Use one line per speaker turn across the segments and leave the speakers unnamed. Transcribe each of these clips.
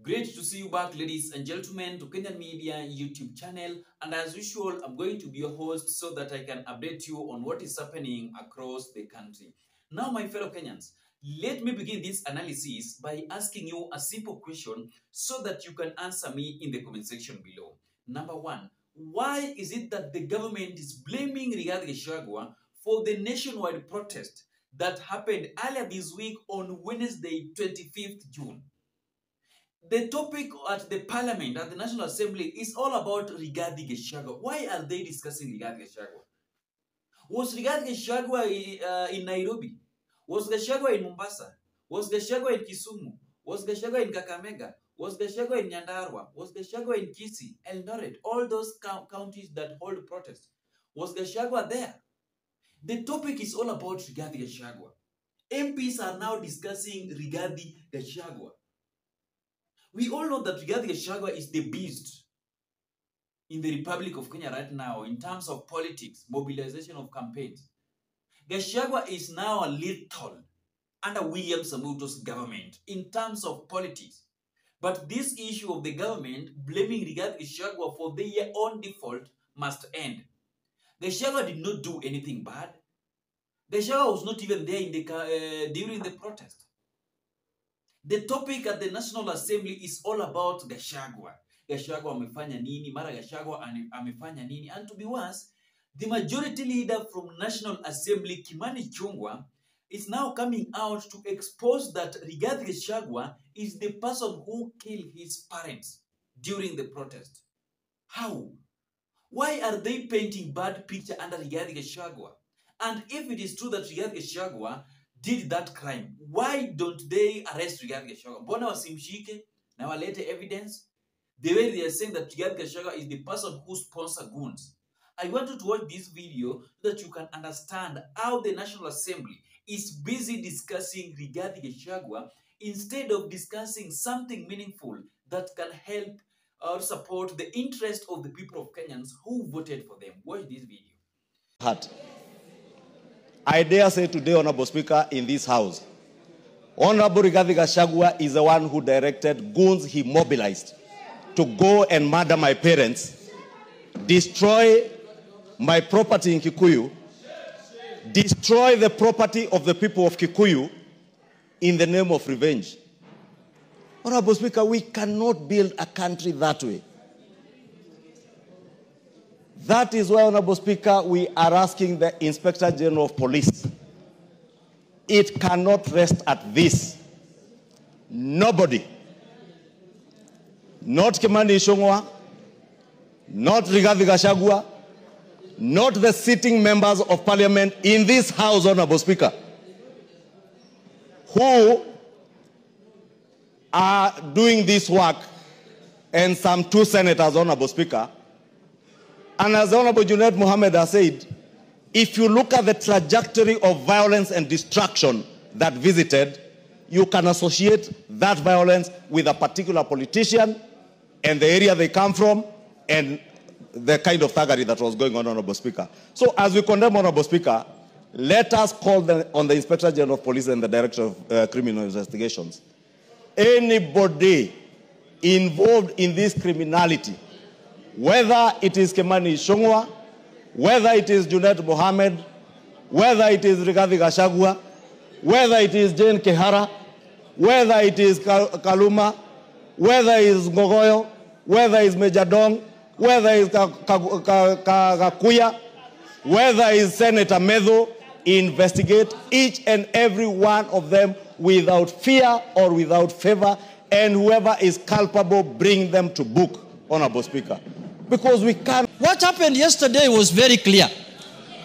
Great to see you back, ladies and gentlemen, to Kenyan Media YouTube channel. And as usual, I'm going to be your host so that I can update you on what is happening across the country. Now, my fellow Kenyans, let me begin this analysis by asking you a simple question so that you can answer me in the comment section below. Number one, why is it that the government is blaming Rigathi Gachagua for the nationwide protest that happened earlier this week on Wednesday, 25th June? The topic at the parliament, at the National Assembly, is all about Rigathi Gachagua. Why are they discussing Rigathi Gachagua? Was Rigathi Gachagua in Nairobi? Was Gachagua in Mombasa? Was Gachagua in Kisumu? Was Gachagua in Kakamega? Was Gachagua in Nyandarua? Was Gachagua in Kisii, Eldoret? All those counties that hold protests. Was Gachagua there? The topic is all about Rigathi Gachagua. MPs are now discussing Rigathi Gachagua. We all know that Rigathi Gachagua is the beast in the Republic of Kenya right now in terms of politics, mobilization of campaigns. Gachagua is now a lethal under William Samoei's government in terms of politics. But this issue of the government blaming Rigathi Gachagua for their own default must end. Gachagua did not do anything bad. Gachagua was not even there in the, during the protest. The topic at the National Assembly is all about Gachagua. Gachagua amefanya nini? Mara Gachagua amefanya nini? And to be worse, the majority leader from National Assembly, Kimani Ichung'wah, is now coming out to expose that Rigathi Gachagua is the person who killed his parents during the protest. How? Why are they painting bad picture under Rigathi Gachagua? And if it is true that Rigathi Gachagua did that crime, why don't they arrest Rigathi Gachagua? Mbona wasimshike na walete evidence? The way they are saying that Rigathi Gachagua is the person who sponsored goons. I want you to watch this video so that you can understand how the National Assembly is busy discussing Rigathi Gachagua instead of discussing something meaningful that can help or support the interest of the people of Kenyans who voted for them. Watch this video.
I dare say today, Honorable Speaker, in this House, Honorable Rigathi Gachagua is the one who directed goons he mobilized to go and murder my parents, destroy my property in Kikuyu, destroy the property of the people of Kikuyu in the name of revenge. Honorable Speaker, we cannot build a country that way. That is why, Honorable Speaker, we are asking the Inspector General of Police. It cannot rest at this. Nobody, not Kimani Ichung'wah, not Rigathi Gachagua, not the sitting members of Parliament in this House, Honorable Speaker, who are doing this work, and some 2 senators, Honorable Speaker. And as Honorable Junaid Mohammed has said, if you look at the trajectory of violence and destruction that visited, you can associate that violence with a particular politician and the area they come from and the kind of thuggery that was going on, Honorable Speaker. So as we condemn, Honorable Speaker, let us call on the Inspector General of Police and the Director of Criminal Investigations. Anybody involved in this criminality, whether it is Kimani Ichung'wah, whether it is Junaid Mohammed, whether it is Rigathi Gachagua, whether it is Jane Kihara, whether it is Kaluma, whether it is Ngogoyo, whether it is Major Dong, whether it is Kakuya, whether it is Senator Medho, investigate each and every one of them without fear or without favor, and whoever is culpable, bring them to book, Honorable Speaker. Because we can't.
What happened yesterday was very clear.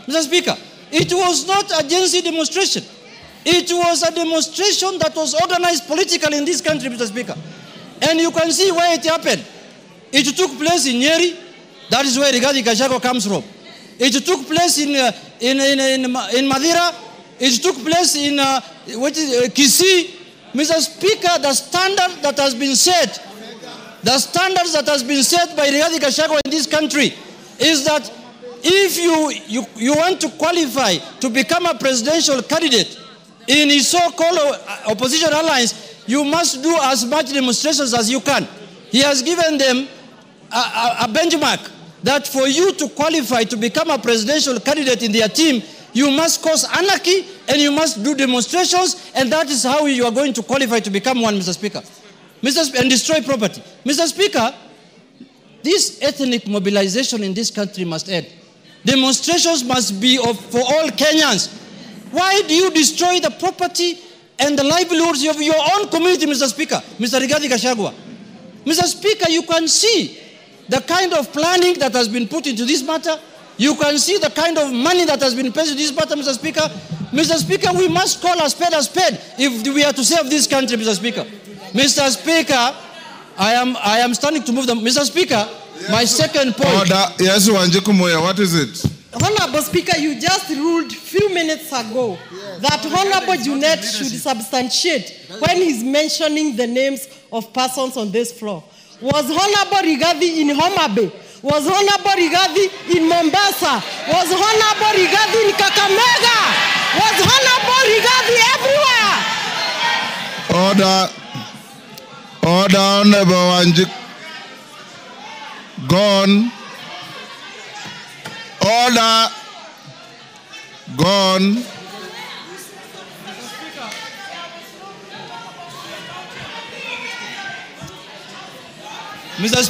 Mr. Speaker, it was not a Gen Z demonstration. It was a demonstration that was organized politically in this country, Mr. Speaker. And you can see where it happened. It took place in Nyeri. That is where Rigathi Gachagua comes from. It took place in Madira. It took place in Kisii. Mr. Speaker, the standard that has been set, the standards that has been set by Rigathi Gachagua in this country is that if you want to qualify to become a presidential candidate in his so-called opposition alliance, you must do as much demonstrations as you can. He has given them a benchmark that for you to qualify to become a presidential candidate in their team, you must cause anarchy and you must do demonstrations, and that is how you are going to qualify to become one, Mr. Speaker. And destroy property. Mr. Speaker, this ethnic mobilization in this country must end. Demonstrations must be for all Kenyans. Why do you destroy the property and the livelihoods of your own community, Mr. Speaker? Mr. Rigathi Gachagua. Mr. Speaker, you can see the kind of planning that has been put into this matter. You can see the kind of money that has been placed in this matter, Mr. Speaker. Mr. Speaker, we must call a spade if we are to save this country, Mr. Speaker. Mr. Speaker, I am standing to move them. Mr. Speaker, yes, my second point.
Order. Yes, Wanjiku Moya, what is it?
Honorable Speaker, you just ruled few minutes ago that Honorable Junet should substantiate when he's mentioning the names of persons on this floor. Was Honorable Rigathi in Homa Bay? Was Honorable Rigathi in Mombasa? Was Honorable Rigathi in Kakamega? Was Honorable Rigathi everywhere?
Order, Honorable Wanjiku. Gone. Order. Gone.
Mr.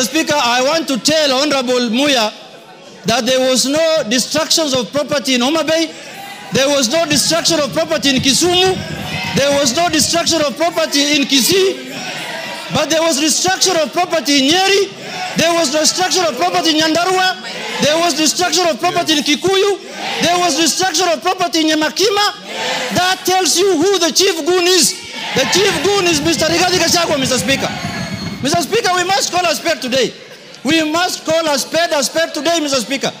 Speaker, I want to tell Honorable Muya that there was no destructions of property in Homa Bay. There was no destruction of property in Kisumu. There was no destruction of property in Kisii. But there was destruction of property in Nyeri. There was destruction of property in Nyandarua. There was destruction of property in Kikuyu. There was destruction of property in Nyamakima. That tells you who the chief goon is. The chief goon is Mr. Rigathi Gachagua, Mr. Speaker. Mr. Speaker, we must call a spade today. We must call a spade today, Mr. Speaker.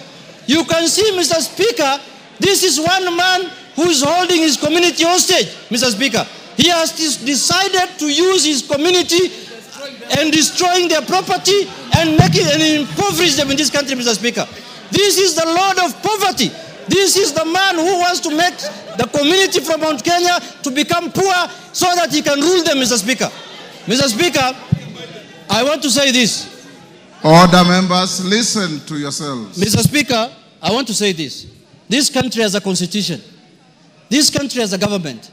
You can see, Mr. Speaker, this is one man who is holding his community hostage, Mr. Speaker. He has decided to use his community and destroying their property and making and impoverish them in this country, Mr. Speaker. This is the Lord of poverty. This is the man who wants to make the community from Mount Kenya to become poor so that he can rule them, Mr. Speaker. Mr. Speaker, I want to say this.
Order, members, listen to yourselves.
Mr. Speaker, I want to say this. This country has a constitution. This country has a government.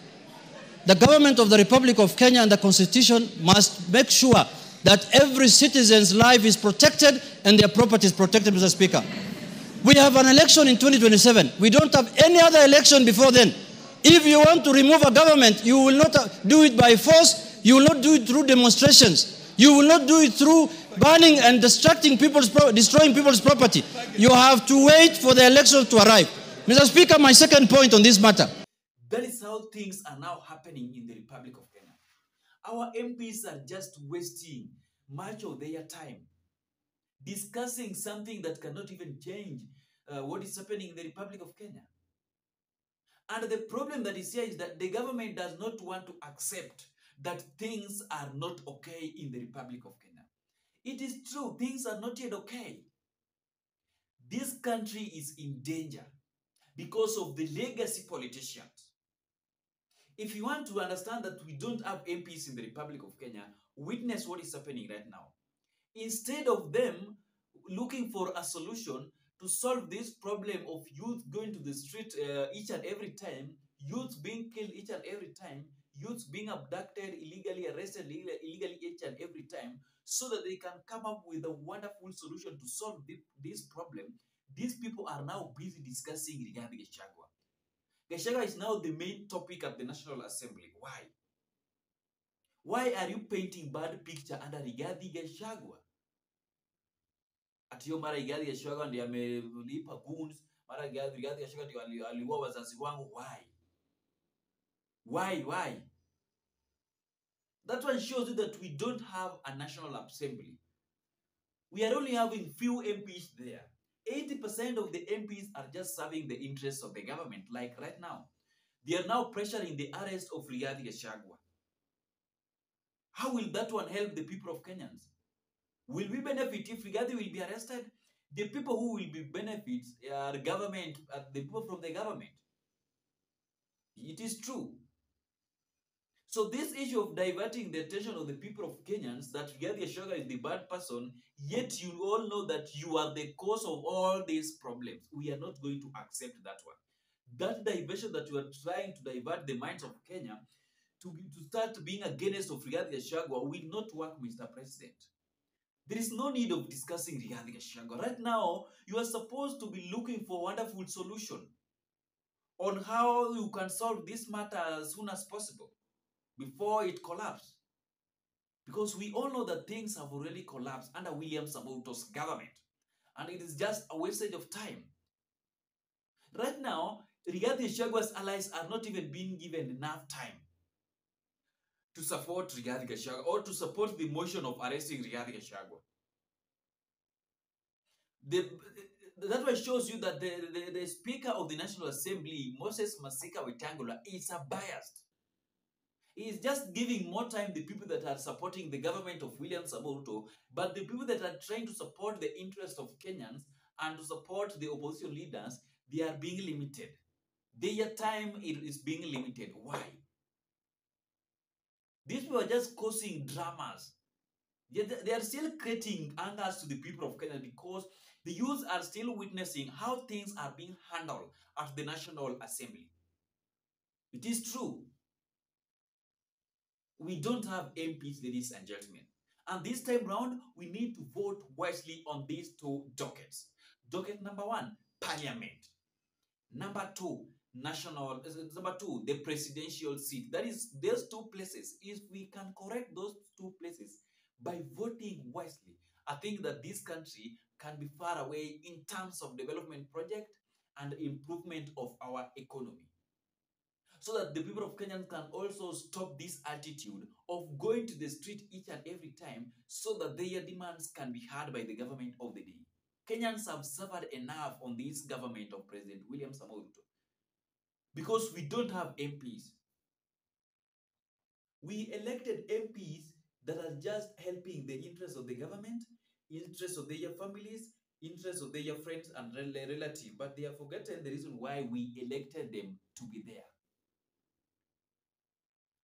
The government of the Republic of Kenya and the constitution must make sure that every citizen's life is protected and their property is protected, Mr. Speaker. We have an election in 2027. We don't have any other election before then. If you want to remove a government, you will not do it by force. You will not do it through demonstrations. You will not do it through burning and destroying people's property. You have to wait for the election to arrive. Mr. Speaker, my second point on this matter.
That is how things are now happening in the Republic of Kenya. Our MPs are just wasting much of their time discussing something that cannot even change what is happening in the Republic of Kenya. And the problem that is here is that the government does not want to accept that things are not okay in the Republic of Kenya. It is true, things are not yet okay. This country is in danger because of the legacy politicians. If you want to understand that we don't have MPs in the Republic of Kenya, witness what is happening right now. Instead of them looking for a solution to solve this problem of youth going to the street each and every time, youth being killed each and every time, youth being abducted, illegally arrested, illegally each and every time, so that they can come up with a wonderful solution to solve this problem, these people are now busy discussing Rigathi Gachagua. Gachagua is now the main topic at the National Assembly. Why? Why are you painting bad picture under Rigathi Gachagua? Atiyo mara Rigathi Gachagua ndiye amelipa goons, mara Rigathi Gachagua ndiye aliua wazazi wangu. Why? Why? That one shows you that we don't have a National Assembly. We are only having few MPs there. 80% of the MPs are just serving the interests of the government, like right now. They are now pressuring the arrest of Rigathi Gachagua. How will that one help the people of Kenyans? Will we benefit if Rigathi will be arrested? The people who will be benefits are government, the people from the government. It is true. So this issue of diverting the attention of the people of Kenyans that Rigathi Gachagua is the bad person, yet you all know that you are the cause of all these problems. We are not going to accept that one. That diversion that you are trying to divert the minds of Kenya to start being against of Rigathi Gachagua will not work, Mr. President. There is no need of discussing Rigathi Gachagua. Right now, you are supposed to be looking for a wonderful solution on how you can solve this matter as soon as possible before it collapses. Because we all know that things have already collapsed under William Samoei's government. And it is just a wastage of time. Right now, Rigathi Gachagua's allies are not even being given enough time to support Rigathi Gachagua or to support the motion of arresting Rigathi Gachagua. That one shows you that the Speaker of the National Assembly, Moses Masika Wetangula, is a biased. He is just giving more time to the people that are supporting the government of William Samoei, but the people that are trying to support the interests of Kenyans and to support the opposition leaders, they are being limited. Their time is being limited. Why? These people are just causing dramas. They are still creating angers to the people of Kenya because the youth are still witnessing how things are being handled at the National Assembly. It is true. We don't have MPs, ladies and gentlemen. And this time round, we need to vote wisely on these two dockets. Docket number 1, Parliament. Number 2, the presidential seat. That is, those two places. If we can correct those two places by voting wisely, I think that this country can be far away in terms of development project and improvement of our economy. So that the people of Kenya can also stop this attitude of going to the street each and every time so that their demands can be heard by the government of the day. Kenyans have suffered enough on this government of President William Samoei because we don't have MPs. We elected MPs that are just helping the interests of the government, interests of their families, interests of their friends and relatives, but they have forgotten the reason why we elected them to be there.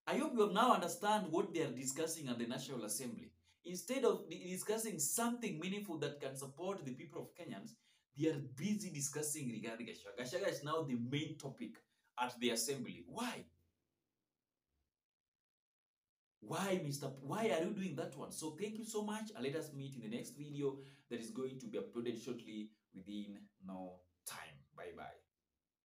I hope you have now understand what they are discussing at the National Assembly. Instead of discussing something meaningful that can support the people of Kenyans, they are busy discussing Rigathi Gachagua. Gachagua is now the main topic at the Assembly. Why? Why are you doing that one? So thank you so much, and let us meet in the next video that is going to be uploaded shortly within no time. Bye-bye.